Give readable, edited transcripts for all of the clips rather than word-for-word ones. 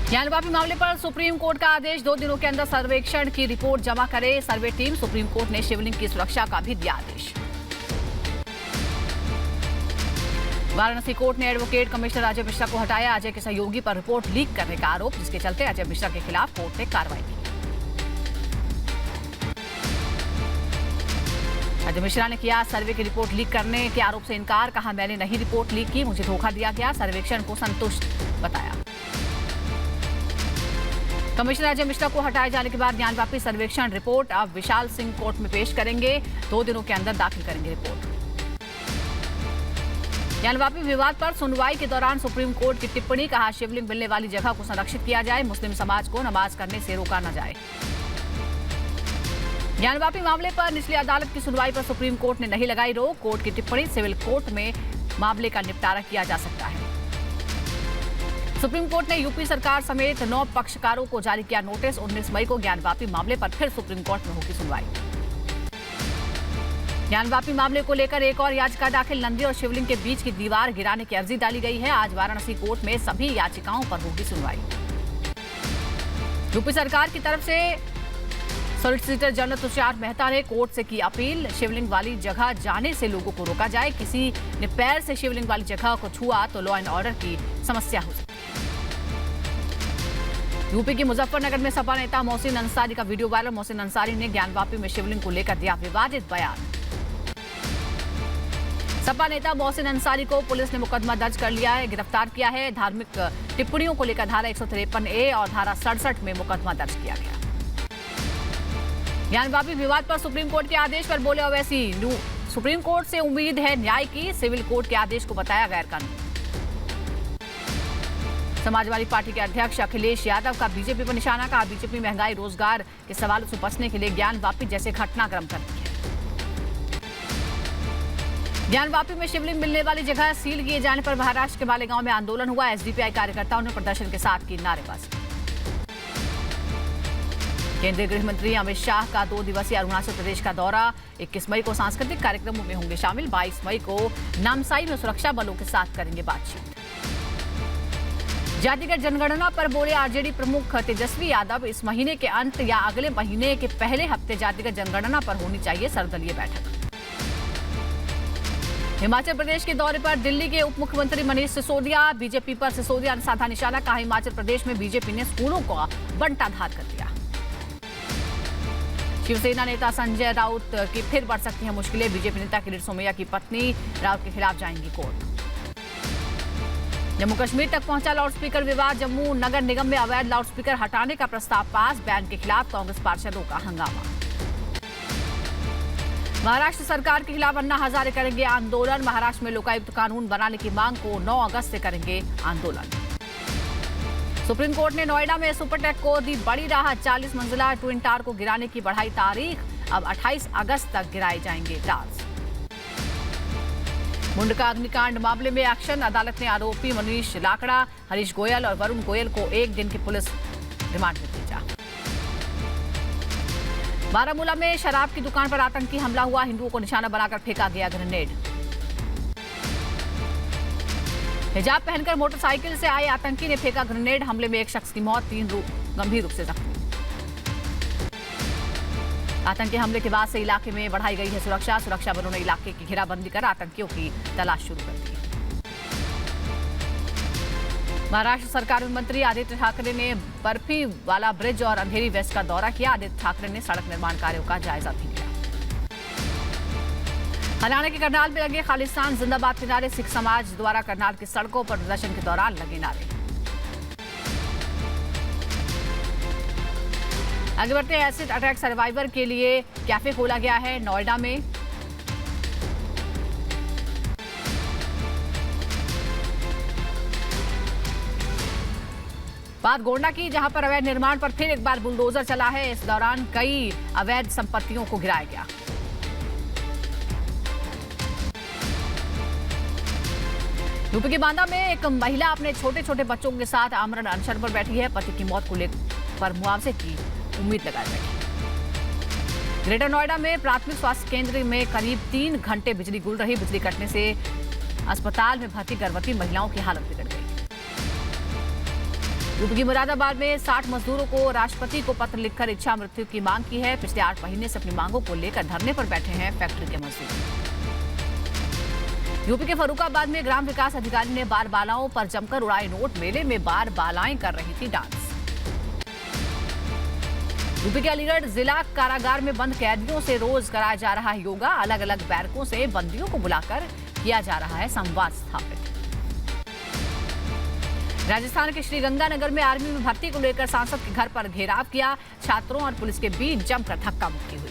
ज्ञानवापी मामले पर supreme court का आदेश, 2 दिनों के अंदर सर्वेक्षण की रिपोर्ट जमा करे सर्वे टीम। सुप्रीम कोर्ट ने शिवलिंग की सुरक्षा का भी दिया आदेश। वाराणसी कोर्ट ने एडवोकेट कमिश्नर अजय मिश्रा को हटाया। अजय के सहयोगी पर रिपोर्ट लीक करने का आरोप, जिसके चलते अजय मिश्रा के खिलाफ कोर्ट ने कार्रवाई की। अजय मिश्रा ने किया सर्वे की रिपोर्ट लीक करने के आरोप से इनकार, कहा मैंने नहीं रिपोर्ट लीक की, मुझे धोखा दिया गया, सर्वेक्षण को संतुष्ट बताया। कमिश्नर अजय मिश्रा को हटाए जाने के बाद ज्ञानवापी सर्वेक्षण रिपोर्ट अब विशाल सिंह कोर्ट में पेश करेंगे। 2 दिनों के अंदर दाखिल करेंगे रिपोर्ट। ज्ञानवापी विवाद पर सुनवाई के दौरान सुप्रीम कोर्ट की टिप्पणी, कहा शिवलिंग मिलने वाली जगह को संरक्षित किया जाए, मुस्लिम समाज को नमाज करने से रोका न जाए। ज्ञानवापी मामले पर निचली अदालत की सुनवाई पर सुप्रीम कोर्ट ने नहीं लगाई रोक। कोर्ट की टिप्पणी, सिविल कोर्ट में मामले का निपटारा किया जा सकता है। सुप्रीम कोर्ट ने यूपी सरकार समेत 9 पक्षकारों को जारी किया नोटिस। 19 मई को ज्ञानवापी मामले पर फिर सुप्रीम कोर्ट में होगी सुनवाई। ज्ञानवापी मामले को लेकर एक और याचिका दाखिल, नंदी और शिवलिंग के बीच की दीवार गिराने की अर्जी डाली गई है। आज वाराणसी कोर्ट में सभी याचिकाओं पर होगी सुनवाई। यूपी सरकार की तरफ से सॉलिसिटर जनरल तुषार मेहता ने कोर्ट से की अपील, शिवलिंग वाली जगह जाने से लोगों को रोका जाए। किसी ने पैर से शिवलिंग वाली जगह को छुआ तो लॉ एंड ऑर्डर की समस्या हो सकती है। यूपी के मुजफ्फरनगर में सपा नेता मोहसिन अंसारी का वीडियो वायरल। मोहसिन अंसारी ने ज्ञानवापी में शिवलिंग को लेकर दिया विवादित बयान। सपा नेता मोहसिन अंसारी को पुलिस ने मुकदमा दर्ज कर लिया है, गिरफ्तार किया है। धार्मिक टिप्पणियों को लेकर धारा 153A और धारा 67 में मुकदमा दर्ज किया गया। ज्ञानवापी विवाद पर सुप्रीम कोर्ट के आदेश पर बोले ओवैसी, सुप्रीम कोर्ट से उम्मीद है न्याय की, सिविल कोर्ट के आदेश को बताया गैर कानूनी। समाजवादी पार्टी के अध्यक्ष अखिलेश यादव का बीजेपी पर निशाना, कहा बीजेपी महंगाई रोजगार के सवालों से बचने के लिए ज्ञानवापी जैसे घटनाक्रम करती है। ज्ञानवापी में शिवलिंग मिलने वाली जगह सील किए जाने पर महाराष्ट्र के मालेगांव में आंदोलन हुआ। एसडीपीआई कार्यकर्ताओं ने प्रदर्शन के साथ की नारेबाजी। केंद्रीय गृह मंत्री अमित शाह का 2 दिवसीय अरुणाचल प्रदेश का दौरा, 21 मई को सांस्कृतिक कार्यक्रमों में होंगे शामिल। 22 मई को नामसाई में सुरक्षा बलों के साथ करेंगे बातचीत। जातिगत जनगणना पर बोले आरजेडी प्रमुख तेजस्वी यादव, इस महीने के अंत या अगले महीने के पहले हफ्ते जातिगत जनगणना पर होनी चाहिए सर्वदलीय बैठक। हिमाचल प्रदेश के दौरे पर दिल्ली के उप मुख्यमंत्री मनीष सिसोदिया, बीजेपी पर सिसोदिया ने साधा निशाना, कहा हिमाचल प्रदेश में बीजेपी ने स्कूलों को बंटाधार कर दिया। शिवसेना नेता संजय राउत की फिर बढ़ सकती हैं मुश्किलें, बीजेपी नेता किरीट सोमैया की पत्नी राउत के खिलाफ जाएंगी कोर्ट। जम्मू कश्मीर तक पहुंचा लाउडस्पीकर विवाद, जम्मू नगर निगम में अवैध लाउडस्पीकर हटाने का प्रस्ताव पास, बैन के खिलाफ कांग्रेस पार्षदों का हंगामा। महाराष्ट्र सरकार के खिलाफ अन्ना हजारे करेंगे आंदोलन, महाराष्ट्र में लोकायुक्त कानून बनाने की मांग को 9 अगस्त से करेंगे आंदोलन। सुप्रीम कोर्ट ने नोएडा में सुपरटेक को दी बड़ी राहत, 40 मंजिला ट्विन टावर को गिराने की बढ़ाई तारीख, अब 28 अगस्त तक गिराए जाएंगे टावर्स। मुंडका अग्निकांड मामले में एक्शन, अदालत ने आरोपी मनीष लाकड़ा, हरीश गोयल और वरुण गोयल को 1 दिन की पुलिस रिमांड में भेजा। बारामूला में शराब की दुकान पर आतंकी हमला हुआ, हिंदुओं को निशाना बनाकर फेंका गया ग्रेनेड। हिजाब पहनकर मोटरसाइकिल से आए आतंकी ने फेंका ग्रेनेड, हमले में 1 शख्स की मौत, 3 गंभीर रूप से जख्मी। आतंकी हमले के बाद से इलाके में बढ़ाई गई है सुरक्षा, सुरक्षा बलों ने इलाके की घेराबंदी कर आतंकियों की तलाश शुरू कर दी। महाराष्ट्र सरकार में मंत्री आदित्य ठाकरे ने बर्फी वाला ब्रिज और अंधेरी वेस्ट का दौरा किया। आदित्य ठाकरे ने सड़क निर्माण कार्यों का जायजा भी लिया। हरियाणा के करनाल में लगे खालिस्तान जिंदाबाद के नारे, सिख समाज द्वारा करनाल की सड़कों पर प्रदर्शन के दौरान लगे नारे। आगे बढ़ते हैं, एसिड अटैक सर्वाइवर के लिए कैफे खोला गया है नोएडा में। बात गोंडा की, जहां पर अवैध निर्माण पर फिर एक बार बुलडोजर चला है। इस दौरान कई अवैध संपत्तियों को गिराया गया। यूपी के बांदा में एक महिला अपने छोटे छोटे बच्चों के साथ आमरण अनशन पर बैठी है। पति की मौत को लेकर मुआवजे की उम्मीद लगाई बैठी। ग्रेटर नोएडा में प्राथमिक स्वास्थ्य केंद्र में करीब 3 घंटे बिजली गुल रही। बिजली कटने से अस्पताल में भर्ती गर्भवती महिलाओं की हालत बिगड़ गई। यूपी के मुरादाबाद में 60 मजदूरों को राष्ट्रपति को पत्र लिखकर इच्छा मृत्यु की मांग की है। पिछले 8 महीने से अपनी मांगों को लेकर धरने पर बैठे हैं फैक्ट्री के मजदूर। यूपी के फर्रुखाबाद में ग्राम विकास अधिकारी ने बार बालाओं पर जमकर उड़ाए नोट। मेले में बार बालाएं कर रही थी डांस। यूपी के अलीगढ़ जिला कारागार में बंद कैदियों से रोज कराया जा रहा है योगा। अलग अलग बैरकों से बंदियों को बुलाकर किया जा रहा है संवाद स्थापित। राजस्थान के श्रीगंगानगर में आर्मी में भर्ती को लेकर सांसद के घर पर घेराव किया। छात्रों और पुलिस के बीच जमकर धक्का मुक्की हुई।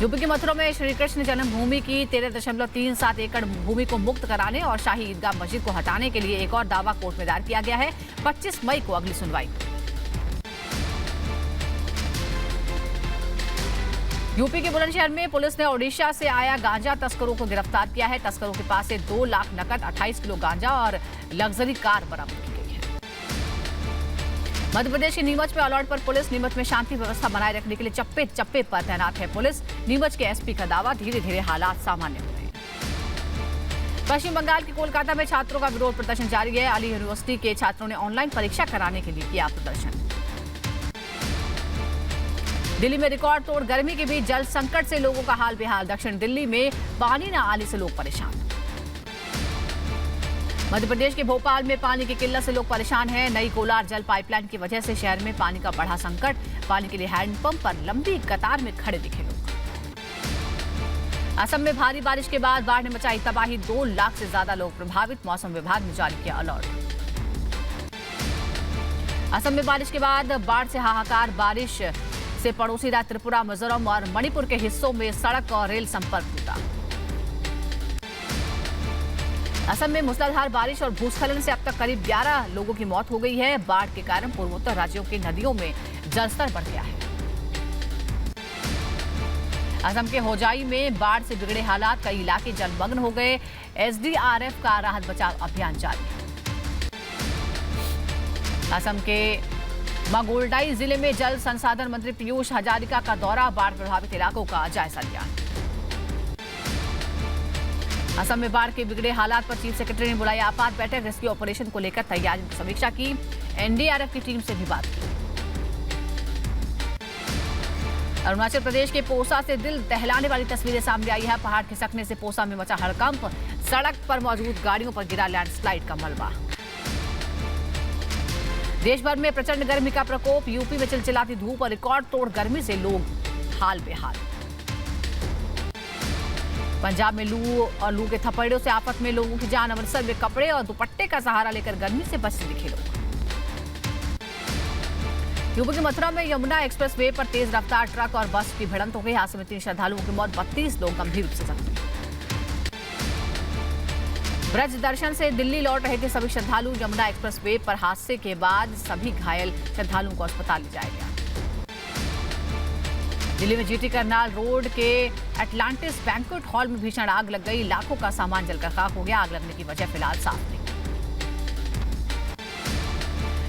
यूपी के मथुरा में श्री कृष्ण जन्मभूमि की 13.37 एकड़ भूमि को मुक्त कराने और शाही ईदगाह मस्जिद को हटाने के लिए एक और दावा कोर्ट में दायर किया गया है। 25 मई को अगली सुनवाई। यूपी के बुलंदशहर में पुलिस ने ओडिशा से आया गांजा तस्करों को गिरफ्तार किया है। तस्करों के पास से 2 लाख नकद, 28 किलो गांजा और लग्जरी कार बरामद की गई है। मध्य प्रदेश के नीमच में अलर्ट पर पुलिस। नीमच में शांति व्यवस्था बनाए रखने के लिए चप्पे चप्पे पर तैनात है पुलिस। नीमच के एसपी का दावा, धीरे धीरे हालात सामान्य हो रहे हैं। पश्चिम बंगाल के कोलकाता में छात्रों का विरोध प्रदर्शन जारी है। अली यूनिवर्सिटी के छात्रों ने ऑनलाइन परीक्षा कराने के लिए किया प्रदर्शन। दिल्ली में रिकॉर्ड तोड़ गर्मी के बीच जल संकट से लोगों का हाल बेहाल। दक्षिण दिल्ली में पानी न आने से लोग परेशान। मध्य प्रदेश के भोपाल में पानी की किल्लत से लोग परेशान हैं। नई कोलार जल पाइपलाइन की वजह से शहर में पानी का बढ़ा संकट। पानी के लिए हैंडपंप पर लंबी कतार में खड़े दिखे लोग। असम में भारी बारिश के बाद बाढ़ ने मचाई तबाही। 2 लाख से ज्यादा लोग प्रभावित। मौसम विभाग ने जारी किया अलर्ट। असम में बारिश के बाद बाढ़ से हाहाकार। बारिश से पड़ोसी राज्य त्रिपुरा, मिजोरम और मणिपुर के हिस्सों में सड़क और रेल संपर्क टूटा। असम में मूसलाधार बारिश और भूस्खलन से अब तक करीब 11 लोगों की मौत हो गई है। बाढ़ के कारण पूर्वोत्तर राज्यों की नदियों में जलस्तर बढ़ गया है। असम के होजाई में बाढ़ से बिगड़े हालात, कई इलाके जलमग्न हो गए। एसडीआरएफ का राहत बचाव अभियान जारी। असम के मागोल्डाई जिले में जल संसाधन मंत्री पीयूष हजारिका का दौरा। बाढ़ प्रभावित इलाकों का जायजा लिया। असम में बाढ़ के बिगड़े हालात पर चीफ सेक्रेटरी ने बुलाई आपात बैठक। रेस्क्यू ऑपरेशन को लेकर तैयारियों की समीक्षा की। एनडीआरएफ की टीम से भी बात की। अरुणाचल प्रदेश के पोसा से दिल दहलाने वाली तस्वीरें सामने आई है। पहाड़ खिसकने से पोसा में मचा हड़कंप। सड़क पर मौजूद गाड़ियों पर गिरा लैंडस्लाइड का मलबा। देश भर में प्रचंड गर्मी का प्रकोप। यूपी में चिलचिलाती धूप और रिकॉर्ड तोड़ गर्मी से लोग हाल बेहाल। पंजाब में लू और लू के थपेड़ों से आफत में लोगों की जान। अमृतसर में कपड़े और दुपट्टे का सहारा लेकर गर्मी से बचते दिखे लोग। यूपी के मथुरा में यमुना एक्सप्रेस वे पर तेज रफ्तार ट्रक और बस की भिड़ंत हो गई। हादसे में 3 श्रद्धालुओं की मौत, 32 लोग गंभीर रूप से जख्मी। ब्रज दर्शन से दिल्ली लौट रहे थे सभी श्रद्धालु। यमुना एक्सप्रेस वे पर हादसे के बाद सभी घायल श्रद्धालुओं को अस्पताल ले जाया गया। दिल्ली में जीटी करनाल रोड के एटलांटिस बैंक्वेट हॉल में भीषण आग लग गई। लाखों का सामान जलकर खाक हो गया। आग लगने की वजह फिलहाल साफ नहीं।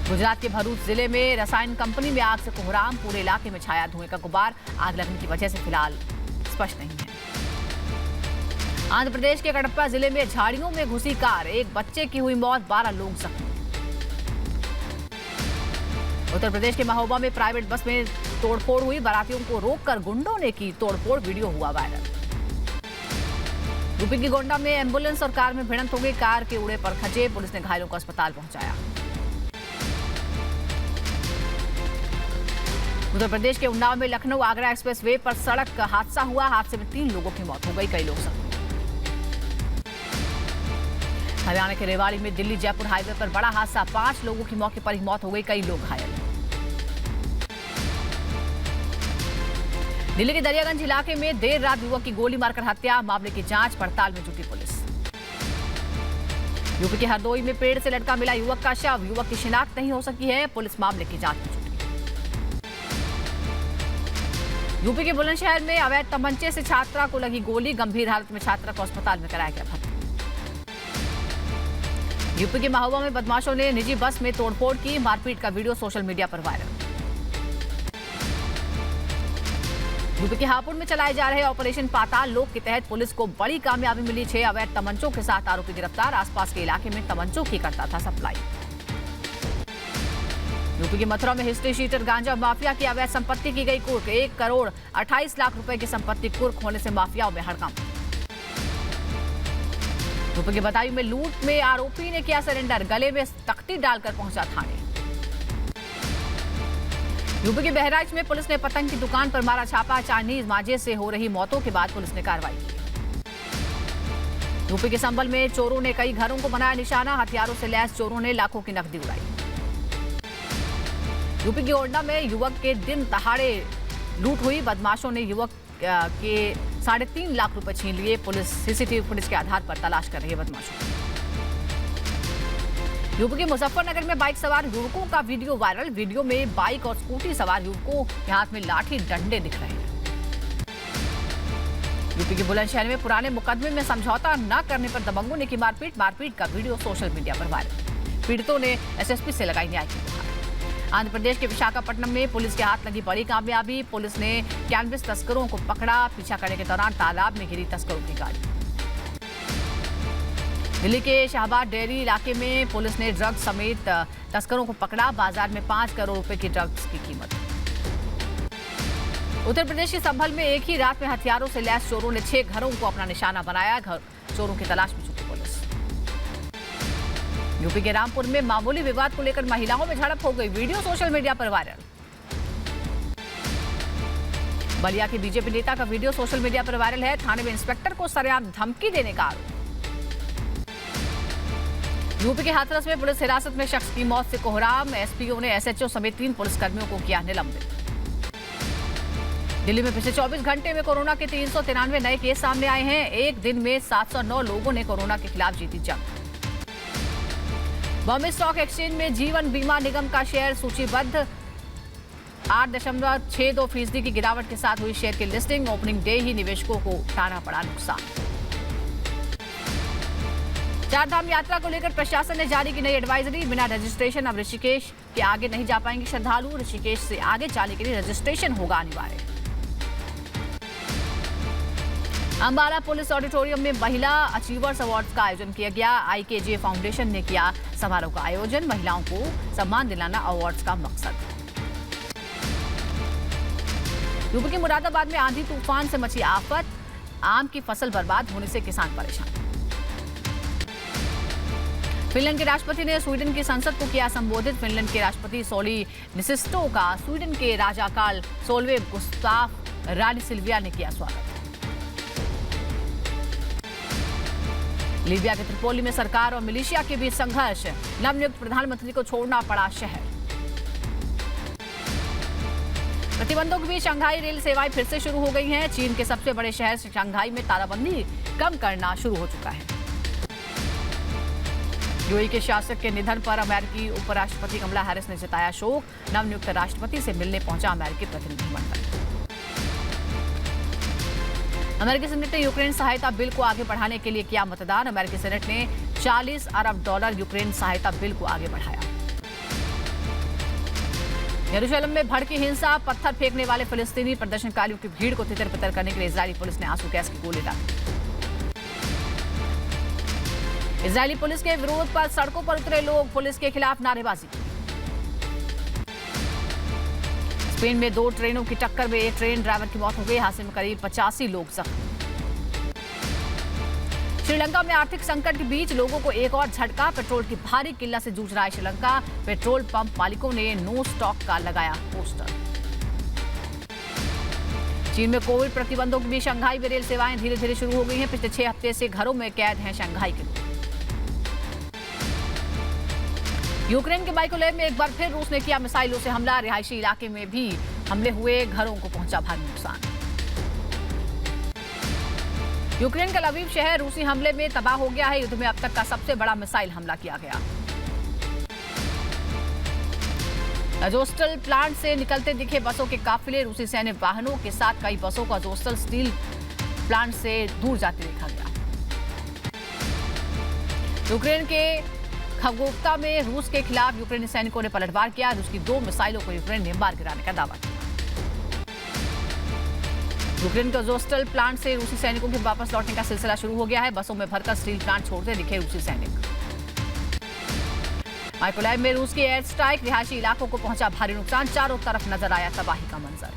गुजरात के भरूच जिले में रसायन कंपनी में आग से कोहराम। पूरे इलाके में छाया धुएं का गुबार। आग लगने की वजह से फिलहाल स्पष्ट नहीं है। आंध्र प्रदेश के कडप्पा जिले में झाड़ियों में घुसी कार। एक बच्चे की हुई मौत, 12 लोग जख्मी। उत्तर प्रदेश के महोबा में प्राइवेट बस में तोड़फोड़ हुई। बारातियों को रोककर गुंडों ने की तोड़फोड़। वीडियो हुआ वायरल। यूपी की गोंडा में एम्बुलेंस और कार में भिड़ंत हो गई। कार के उड़े पर खचे। पुलिस ने घायलों को अस्पताल पहुंचाया। उत्तर प्रदेश के उन्नाव में लखनऊ आगरा एक्सप्रेस वे पर सड़क हादसा हुआ। हादसे में 3 लोगों की मौत हो गई, कई लोग जख्मी। हरियाणा के रेवाड़ी में दिल्ली जयपुर हाईवे पर बड़ा हादसा। 5 लोगों की मौके पर ही मौत हो गई, कई लोग घायल। दिल्ली के दरियागंज इलाके में देर रात युवक की गोली मारकर हत्या। मामले की जांच पड़ताल में जुटी पुलिस। यूपी के हरदोई में पेड़ से लटका मिला युवक का शव। युवक की शिनाख्त नहीं हो सकी है। पुलिस मामले की जांच में जुटी। यूपी के बुलंदशहर में अवैध तमंचे से छात्रा को लगी गोली। गंभीर हालत में छात्रा को अस्पताल में कराया गया भर्ती। यूपी के महोबा में बदमाशों ने निजी बस में तोड़फोड़ की। मारपीट का वीडियो सोशल मीडिया पर वायरल। यूपी के हापुड़ में चलाए जा रहे ऑपरेशन पाताल लोक के तहत पुलिस को बड़ी कामयाबी मिली। 6 अवैध तमंचों के साथ आरोपी गिरफ्तार। आसपास के इलाके में तमंचों की करता था सप्लाई। यूपी के मथुरा में हिस्ट्री शीटर गांजा माफिया की अवैध संपत्ति की गई कुर्क। 1 करोड़ 28 लाख रुपए की संपत्ति कुर्क होने से माफियाओं में हड़कंप। यूपी के बदायूं में लूट में आरोपी ने किया सरेंडर। गले में तख्ती डालकर पहुंचा थाने। यूपी के बहराइच में पुलिस ने पतंग की दुकान पर मारा छापा। चाइनीज मांझे से हो रही मौतों के बाद पुलिस ने कार्रवाई की। यूपी के संभल में चोरों ने कई घरों को बनाया निशाना। हथियारों से लैस चोरों ने लाखों की नकदी उड़ाई। यूपी के ओरछा में युवक के दिन दहाड़े लूट हुई। बदमाशों ने युवक के 3.5 लाख रुपए छीन लिए। पुलिस सीसीटीवी फुटेज के आधार पर तलाश कर रही है बदमाशों। यूपी के मुजफ्फरनगर में बाइक सवार युवकों का वीडियो वायरल। वीडियो में बाइक और स्कूटी सवार युवकों के हाथ में लाठी डंडे दिख रहे हैं। यूपी के बुलंदशहर में पुराने मुकदमे में समझौता न करने पर दबंगों ने की मारपीट। मारपीट का वीडियो सोशल मीडिया पर वायरल। पीड़ितों ने एसएसपी से लगाई न्याय की गुहार। आंध्र प्रदेश के विशाखापट्टनम में पुलिस के हाथ लगी बड़ी कामयाबी। पुलिस ने कैनबिस तस्करों को पकड़ा। पीछा करने के दौरान तालाब में गिरी तस्करों की गाड़ी। दिल्ली के शाहबाद डेयरी इलाके में पुलिस ने ड्रग्स समेत तस्करों को पकड़ा। बाजार में 5 करोड़ रुपए की ड्रग्स की कीमत। उत्तर प्रदेश के संभल में एक ही रात में हथियारों से लैस चोरों ने 6 घरों को अपना निशाना बनाया। चोरों की तलाश में जुटी पुलिस। यूपी के रामपुर में मामूली विवाद को लेकर महिलाओं में झड़प हो गई। वीडियो सोशल मीडिया पर वायरल। बलिया के बीजेपी नेता का वीडियो सोशल मीडिया पर वायरल है। थाने में इंस्पेक्टर को सरेआम धमकी देने का आरोप। यूपी के हाथरस में पुलिस हिरासत में शख्स की मौत से कोहराम। एसपीओ ने एसएचओ समेत 3 पुलिसकर्मियों को किया निलंबित। दिल्ली में पिछले 24 घंटे में कोरोना के 393 नए केस सामने आए हैं। एक दिन में 709 लोगों ने कोरोना के खिलाफ जीती जंग। बॉम्बे स्टॉक एक्सचेंज में जीवन बीमा निगम का शेयर सूचीबद्ध। 8.62% की गिरावट के साथ हुई शेयर की लिस्टिंग। ओपनिंग डे ही निवेशकों को उठाना पड़ा नुकसान। चारधाम यात्रा को लेकर प्रशासन ने जारी की नई एडवाइजरी। बिना रजिस्ट्रेशन अब ऋषिकेश के आगे नहीं जा पाएंगे श्रद्धालु। ऋषिकेश से आगे जाने के लिए रजिस्ट्रेशन होगा अनिवार्य। अंबाला पुलिस ऑडिटोरियम में महिला अचीवर्स अवार्ड का आयोजन किया गया। आईकेजे फाउंडेशन ने किया समारोह का आयोजन। महिलाओं को सम्मान दिलाना अवार्ड्स का मकसद। यूपी के मुरादाबाद में आंधी तूफान से मची आफत। आम की फसल बर्बाद होने से किसान परेशान। फिनलैंड के राष्ट्रपति ने स्वीडन की संसद को किया संबोधित। फिनलैंड के राष्ट्रपति सॉली निसिस्टो का स्वीडन के राजा कार्ल सोलवे गुस्ताफ रानी सिल्विया ने किया स्वागत। लीबिया के त्रिपोली में सरकार और मिलिशिया के बीच संघर्ष। नवनियुक्त प्रधानमंत्री को छोड़ना पड़ा शहर। प्रतिबंधों के बीच शंघाई रेल सेवाएं फिर से शुरू हो गई हैं। चीन के सबसे बड़े शहर शंघाई में तालाबंदी कम करना शुरू हो चुका है। यूएई के शासक के निधन पर अमेरिकी उपराष्ट्रपति कमला हैरिस ने जताया शोक। नवनियुक्त राष्ट्रपति से मिलने पहुंचा अमेरिकी प्रतिनिधिमंडल। अमेरिकी सेनेट ने यूक्रेन सहायता बिल को आगे बढ़ाने के लिए किया मतदान। अमेरिकी सेनेट ने $40 अरब यूक्रेन सहायता बिल को आगे बढ़ाया। यरूशलेम में भड़की हिंसा। पत्थर फेंकने वाले फिलिस्तीनी प्रदर्शनकारियों की भीड़ को तितर-बितर करने के लिए इजरायली पुलिस ने आंसू गैस की गोली दागी। इजरायली पुलिस के विरोध पर सड़कों पर उतरे लोग। पुलिस के खिलाफ नारेबाजी। स्पेन में 2 ट्रेनों की टक्कर में एक ट्रेन ड्राइवर की मौत हो गई। हादसे में करीब 85 लोग जख्मी। श्रीलंका में आर्थिक संकट के बीच लोगों को एक और झटका। पेट्रोल की भारी किल्लत से जूझ रहा है श्रीलंका। पेट्रोल पंप मालिकों ने नो स्टॉक का लगाया पोस्टर। चीन में कोविड प्रतिबंधों के बीच शंघाई में रेल सेवाएं धीरे धीरे शुरू हो गई हैं। पिछले 6 हफ्ते से घरों में कैद हैं शंघाई के लोग। यूक्रेन के माइकोलेव में एक बार फिर रूस ने किया मिसाइलों से हमला। रिहायशी इलाके में भी हमले हुए। घरों को पहुंचा भारी नुकसान। यूक्रेन का लवीव शहर रूसी हमले में तबाह हो गया है। युद्ध में अब तक का सबसे बड़ा मिसाइल हमला किया गया। अजोस्टल प्लांट से निकलते दिखे बसों के काफिले। रूसी सैन्य वाहनों के साथ कई बसों को अजोस्टल स्टील प्लांट से दूर जाते देखा गया। यूक्रेन के खगोफ्का में रूस के खिलाफ यूक्रेनी सैनिकों ने पलटवार किया। रूस की 2 मिसाइलों को यूक्रेन ने मार गिराने का दावा किया। यूक्रेन के जोस्टल प्लांट से रूसी सैनिकों के वापस लौटने का सिलसिला शुरू हो गया है। बसों में भरकर स्टील प्लांट छोड़ते दिखे रूसी सैनिक। माइकोलाइव में रूस की एयर स्ट्राइक, रिहायशी इलाकों को पहुंचा भारी नुकसान, चारों तरफ नजर आया तबाही का मंजर।